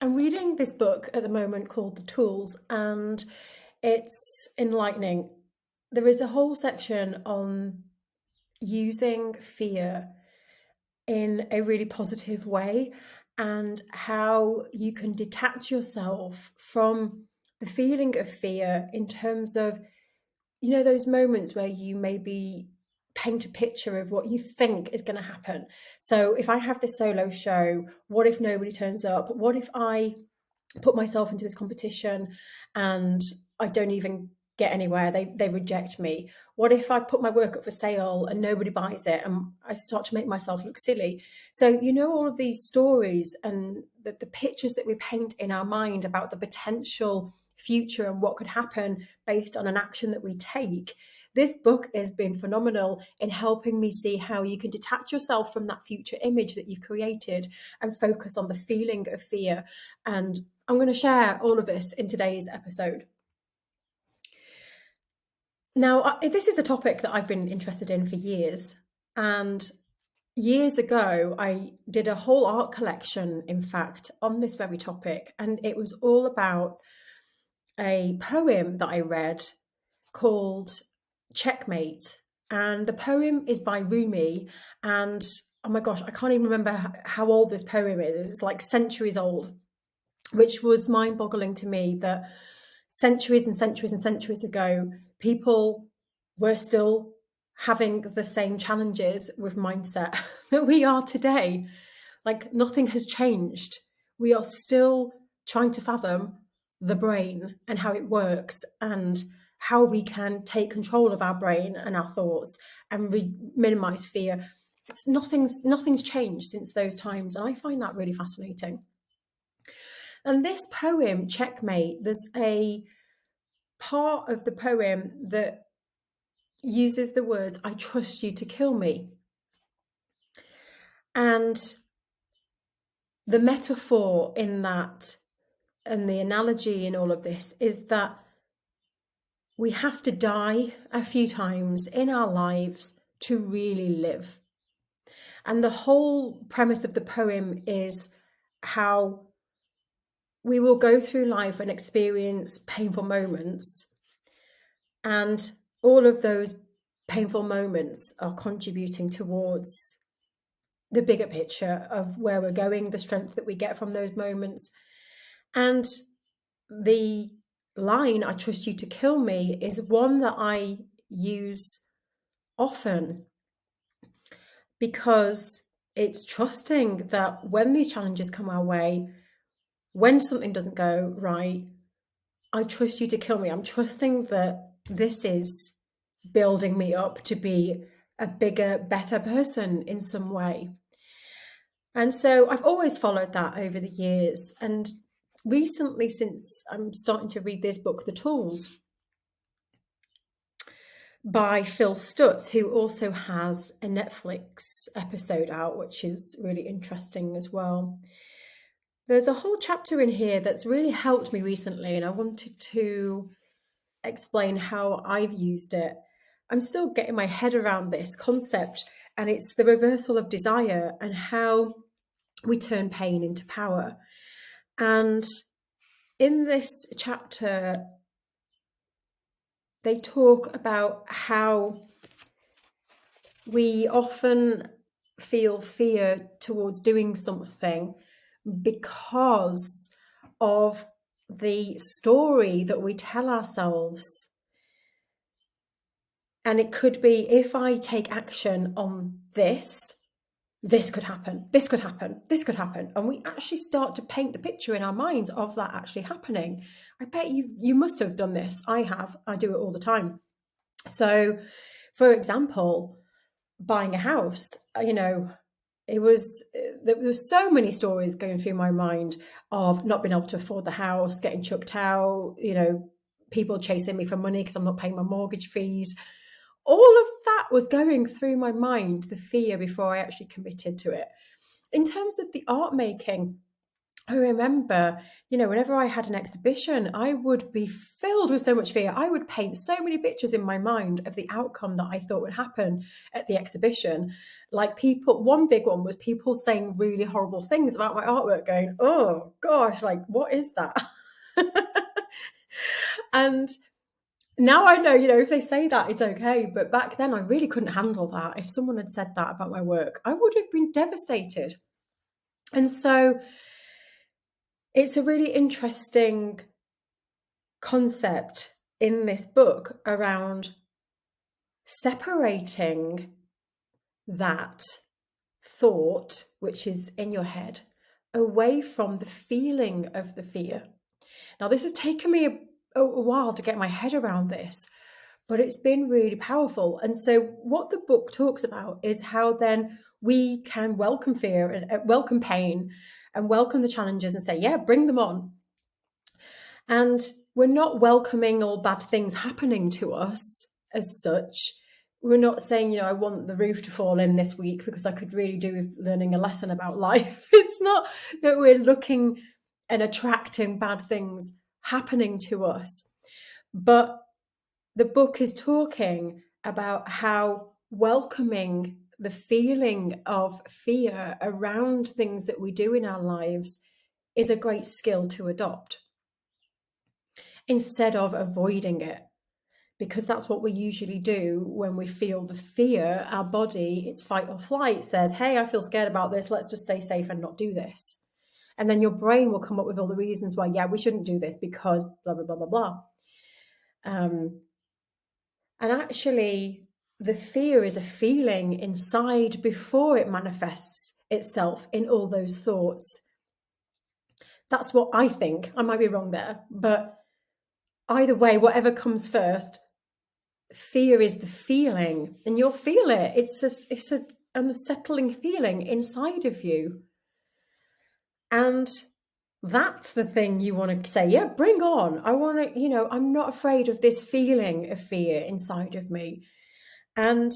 I'm reading this book at the moment called The Tools, and it's enlightening. There is a whole section on using fear in a really positive way and how you can detach yourself from the feeling of fear in terms of, those moments where you maybe paint a picture of what you think is going to happen. So if I have this solo show, what if nobody turns up? What if I put myself into this competition and I don't even get anywhere? They reject me. What if I put my work up for sale and nobody buys it and I start to make myself look silly? So all of these stories and the pictures that we paint in our mind about the potential future and what could happen based on an action that we take. This book has been phenomenal in helping me see how you can detach yourself from that future image that you've created and focus on the feeling of fear. And I'm going to share all of this in today's episode. Now, this is a topic that I've been interested in for years. And years ago, I did a whole art collection, in fact, on this very topic. And it was all about a poem that I read called Checkmate. And the poem is by Rumi. And oh my gosh, I can't even remember how old this poem is. It's like centuries old, which was mind boggling to me that centuries and centuries and centuries ago, people were still having the same challenges with mindset that we are today. Like nothing has changed. We are still trying to fathom the brain and how it works and how we can take control of our brain and our thoughts and minimize fear. Nothing's changed since those times, and I find that really fascinating. And this poem, Checkmate, there's a part of the poem that uses the words, I trust you to kill me. And the metaphor in that and the analogy in all of this is that we have to die a few times in our lives to really live. And the whole premise of the poem is how we will go through life and experience painful moments. And all of those painful moments are contributing towards the bigger picture of where we're going, the strength that we get from those moments. And the line, I trust you to kill me, is one that I use often because it's trusting that when these challenges come our way, when something doesn't go right, I trust you to kill me. I'm trusting that this is building me up to be a bigger, better person in some way. And so I've always followed that over the years. And recently, since I'm starting to read this book, The Tools, by Phil Stutz, who also has a Netflix episode out, which is really interesting as well. There's a whole chapter in here that's really helped me recently, and I wanted to explain how I've used it. I'm still getting my head around this concept, and it's the reversal of desire and how we turn pain into power. And in this chapter, they talk about how we often feel fear towards doing something because of the story that we tell ourselves. And it could be, if I take action on this could happen, this could happen, this could happen. And we actually start to paint the picture in our minds of that actually happening. I bet you must have done this. I have. I do it all the time. So, for example, buying a house, there was so many stories going through my mind of not being able to afford the house, getting chucked out, people chasing me for money because I'm not paying my mortgage fees. All of that was going through my mind, the fear, before I actually committed to it. In terms of the art making, I remember, whenever I had an exhibition, I would be filled with so much fear. I would paint so many pictures in my mind of the outcome that I thought would happen at the exhibition. Like one big one was people saying really horrible things about my artwork, going, oh gosh, like, what is that? And now I know, if they say that, it's okay. But back then, I really couldn't handle that. If someone had said that about my work, I would have been devastated. And so it's a really interesting concept in this book around separating that thought, which is in your head, away from the feeling of the fear. Now, this has taken me a while to get my head around this, but it's been really powerful. And so what the book talks about is how then we can welcome fear and welcome pain and welcome the challenges and say, yeah, bring them on. And we're not welcoming all bad things happening to us as such. We're not saying, I want the roof to fall in this week because I could really do with learning a lesson about life. It's not that we're looking and attracting bad things happening to us. But the book is talking about how welcoming the feeling of fear around things that we do in our lives is a great skill to adopt instead of avoiding it, because that's what we usually do when we feel the fear. Our body, it's fight or flight, says, hey, I feel scared about this, let's just stay safe and not do this. And then your brain will come up with all the reasons why, yeah, we shouldn't do this because blah, blah, blah, blah, blah. And actually, the fear is a feeling inside before it manifests itself in all those thoughts. That's what I think. I might be wrong there, but either way, whatever comes first, fear is the feeling, and you'll feel it. It's an unsettling feeling inside of you. And that's the thing you want to say, yeah, bring on. I want to, I'm not afraid of this feeling of fear inside of me. And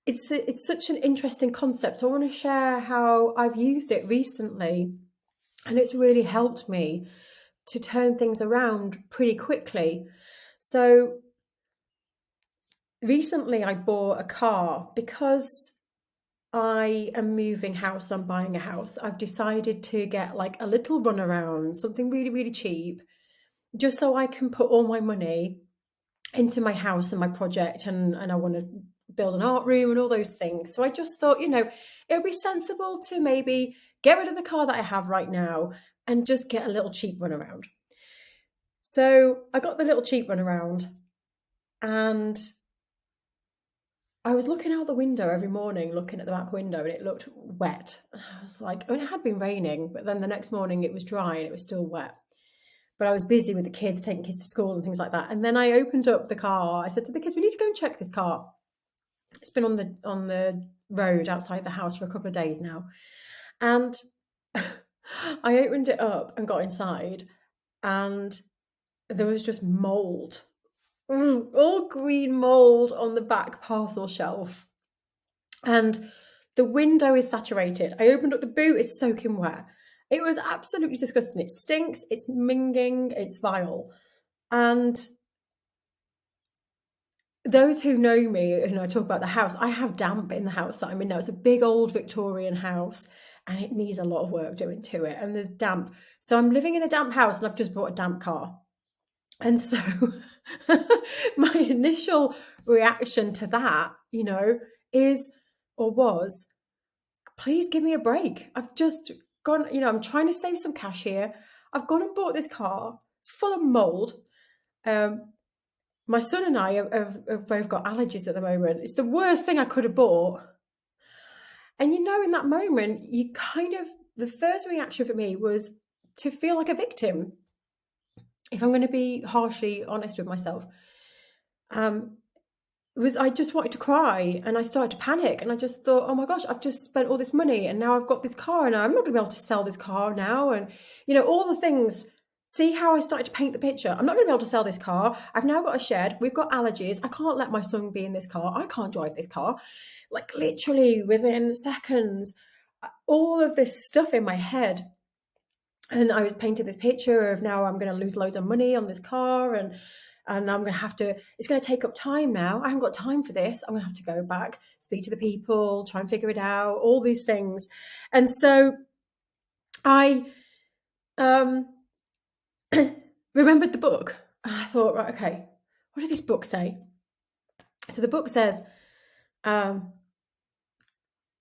it's such an interesting concept. I want to share how I've used it recently, and it's really helped me to turn things around pretty quickly. So recently I bought a car because I am moving house, I'm buying a house. I've decided to get like a little runaround, something really, really cheap, just so I can put all my money into my house and my project, and I want to build an art room and all those things. So I just thought, it would be sensible to maybe get rid of the car that I have right now and just get a little cheap runaround. So I got the little cheap runaround, and I was looking out the window every morning, looking at the back window, and it looked wet. I was like, it had been raining, but then the next morning it was dry and it was still wet. But I was busy with the kids, taking kids to school and things like that. And then I opened up the car. I said to the kids, we need to go and check this car. It's been on the road outside the house for a couple of days now. And I opened it up and got inside, and there was just mold. All green mold on the back parcel shelf. And the window is saturated. I opened up the boot, it's soaking wet. It was absolutely disgusting. It stinks, it's minging, it's vile. And those who know me, and I talk about the house, I have damp in the house that I'm in now. It's a big old Victorian house, and it needs a lot of work doing to it. And there's damp. So I'm living in a damp house, and I've just bought a damp car. And so my initial reaction to that, is or was, please give me a break. I've just gone, I'm trying to save some cash here. I've gone and bought this car. It's full of mold. My son and I have both got allergies at the moment. It's the worst thing I could have bought. And in that moment, the first reaction for me was to feel like a victim. If I'm going to be harshly honest with myself, I just wanted to cry, and I started to panic, and I just thought, oh my gosh, I've just spent all this money, and now I've got this car, and I'm not going to be able to sell this car now, and all the things. See how I started to paint the picture. I'm not going to be able to sell this car. I've now got a shed. We've got allergies. I can't let my son be in this car. I can't drive this car. Like literally within seconds, all of this stuff in my head. And I was painting this picture of now I'm going to lose loads of money on this car, and I'm going to have to, it's going to take up time now. I haven't got time for this. I'm going to have to go back, speak to the people, try and figure it out, all these things. And so I remembered the book, and I thought, right, okay, what did this book say? So the book says,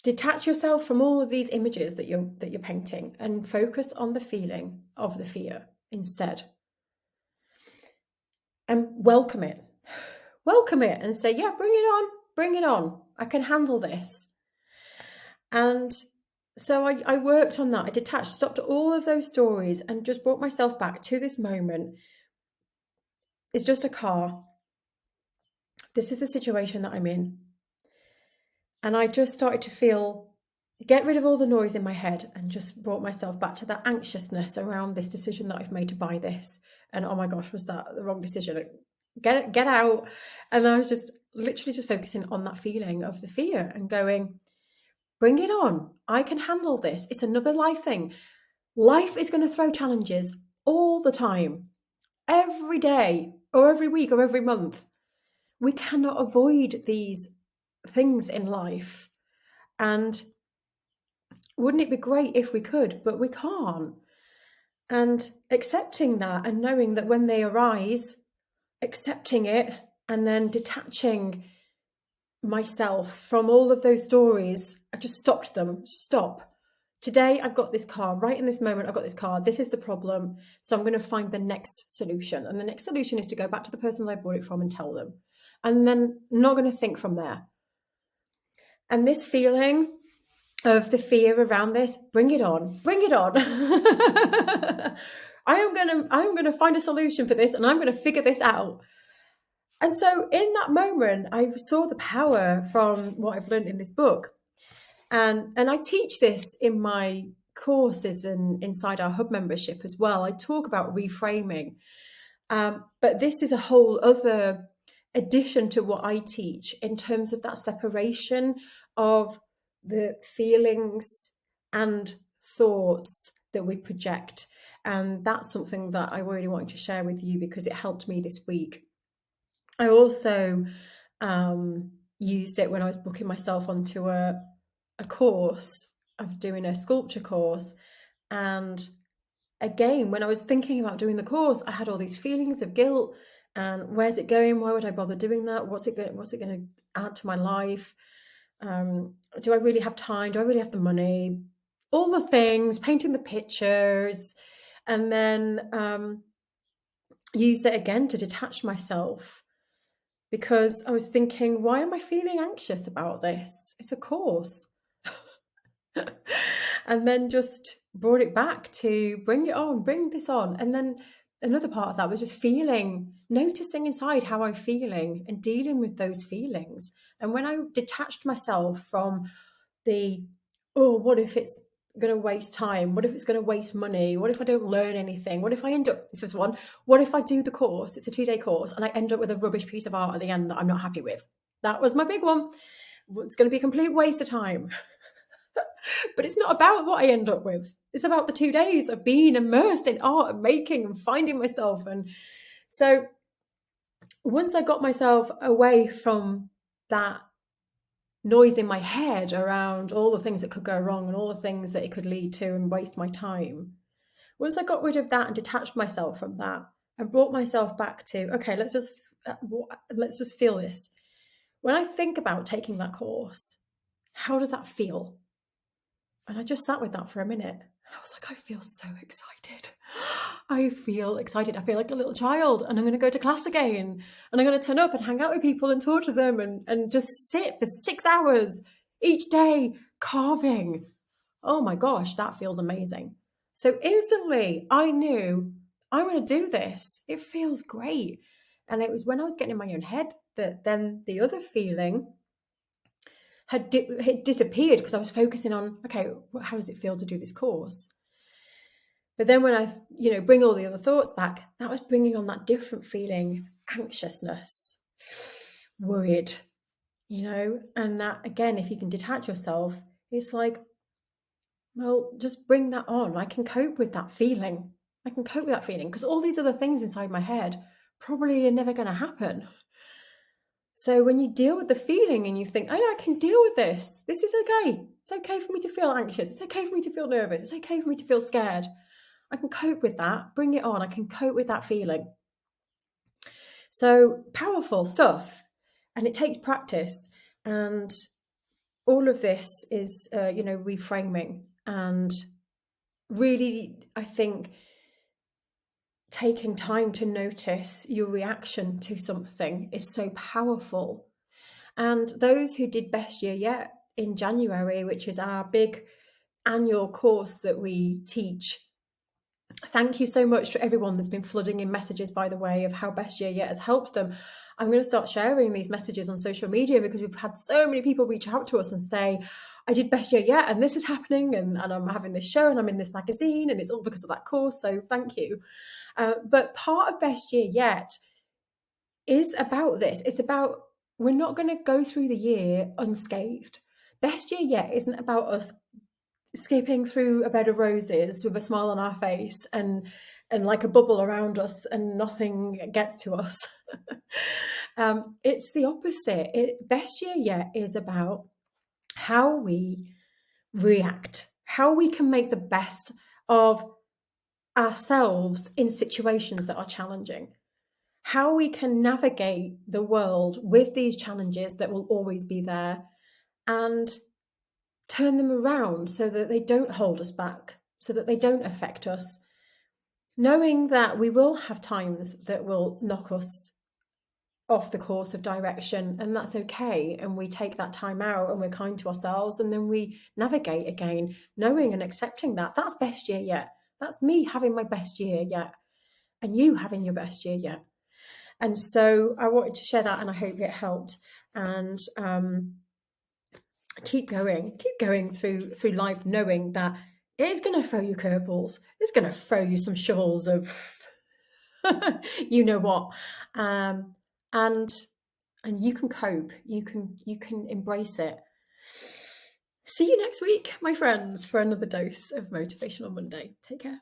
detach yourself from all of these images that you're painting and focus on the feeling of the fear instead. And welcome it. Welcome it and say, yeah, bring it on, bring it on. I can handle this. And so I worked on that. I detached, stopped all of those stories and just brought myself back to this moment. It's just a car. This is the situation that I'm in. And I just started to get rid of all the noise in my head and just brought myself back to that anxiousness around this decision that I've made to buy this. And oh my gosh, was that the wrong decision? Get out. And I was just literally just focusing on that feeling of the fear and going, bring it on. I can handle this. It's another life thing. Life is going to throw challenges all the time, every day or every week or every month. We cannot avoid these things in life. And wouldn't it be great if we could, but we can't. And accepting that and knowing that when they arise, accepting it and then detaching myself from all of those stories, I just stopped them. Stop. Today, I've got this car. Right in this moment, I've got this car. This is the problem. So I'm going to find the next solution. And the next solution is to go back to the person that I bought it from and tell them. And then I'm not going to think from there. And this feeling of the fear around this, bring it on. Bring it on. I'm going to find a solution for this and I'm going to figure this out. And so in that moment, I saw the power from what I've learned in this book. And I teach this in my courses and inside our hub membership as well. I talk about reframing. But this is a whole other addition to what I teach in terms of that separation of the feelings and thoughts that we project. And that's something that I really wanted to share with you because it helped me this week. I also used it when I was booking myself onto a course. I'm doing a sculpture course. And again, when I was thinking about doing the course, I had all these feelings of guilt and where's it going? Why would I bother doing that? What's it going to add to my life? Do I really have time? Do I really have the money? All the things, painting the pictures, and then used it again to detach myself because I was thinking, why am I feeling anxious about this? It's a course. And then just brought it back to bring it on, bring this on. And then another part of that was just noticing inside how I'm feeling and dealing with those feelings. And when I detached myself from what if it's going to waste time? What if it's going to waste money? What if I don't learn anything? What if I end up, this is one, what if I do the course, it's a 2-day course, and I end up with a rubbish piece of art at the end that I'm not happy with? That was my big one. It's going to be a complete waste of time. But it's not about what I end up with. It's about the 2 days of being immersed in art and making and finding myself. And so once I got myself away from that noise in my head around all the things that could go wrong and all the things that it could lead to and waste my time, once I got rid of that and detached myself from that and brought myself back to, okay, let's just feel this. When I think about taking that course, how does that feel? And I just sat with that for a minute. I was like, I feel so excited. I feel excited. I feel like a little child, and I'm going to go to class again. And I'm going to turn up and hang out with people and talk to them and just sit for 6 hours each day carving. Oh my gosh, that feels amazing. So instantly I knew I'm going to do this. It feels great. And it was when I was getting in my own head that then the other feeling had disappeared because I was focusing on, okay, how does it feel to do this course? But then when I, bring all the other thoughts back, that was bringing on that different feeling, anxiousness, worried, and that, again, if you can detach yourself, it's like, Well, just bring that on. I can cope with that feeling. I can cope with that feeling because all these other things inside my head probably are never going to happen. So when you deal with the feeling and you think, oh, yeah, I can deal with this. This is okay. It's okay for me to feel anxious. It's okay for me to feel nervous. It's okay for me to feel scared. I can cope with that. Bring it on. I can cope with that feeling. So powerful stuff. And it takes practice. And all of this is, reframing. And really, I think taking time to notice your reaction to something is so powerful. And those who did Best Year Yet in January, which is our big annual course that we teach, thank you so much to everyone that's been flooding in messages, by the way, of how Best Year Yet has helped them. I'm going to start sharing these messages on social media because we've had so many people reach out to us and say, I did Best Year Yet and this is happening and I'm having this show and I'm in this magazine and it's all because of that course. So thank you. But part of Best Year Yet is about this. It's about, we're not going to go through the year unscathed. Best Year Yet isn't about us skipping through a bed of roses with a smile on our face and like a bubble around us and nothing gets to us. It's the opposite. Best Year Yet is about how we react, how we can make the best of ourselves in situations that are challenging, how we can navigate the world with these challenges that will always be there and turn them around so that they don't hold us back, so that they don't affect us, knowing that we will have times that will knock us off the course of direction, and that's okay. And we take that time out and we're kind to ourselves, and then we navigate again, knowing and accepting that that's Best Year Yet. That's me having my best year yet, and you having your best year yet. And so I wanted to share that, and I hope it helped. And keep going through life, knowing that it's going to throw you curveballs. It's going to throw you some shovels of, you know what, and you can cope. You can embrace it. See you next week, my friends, for another dose of Motivational Monday. Take care.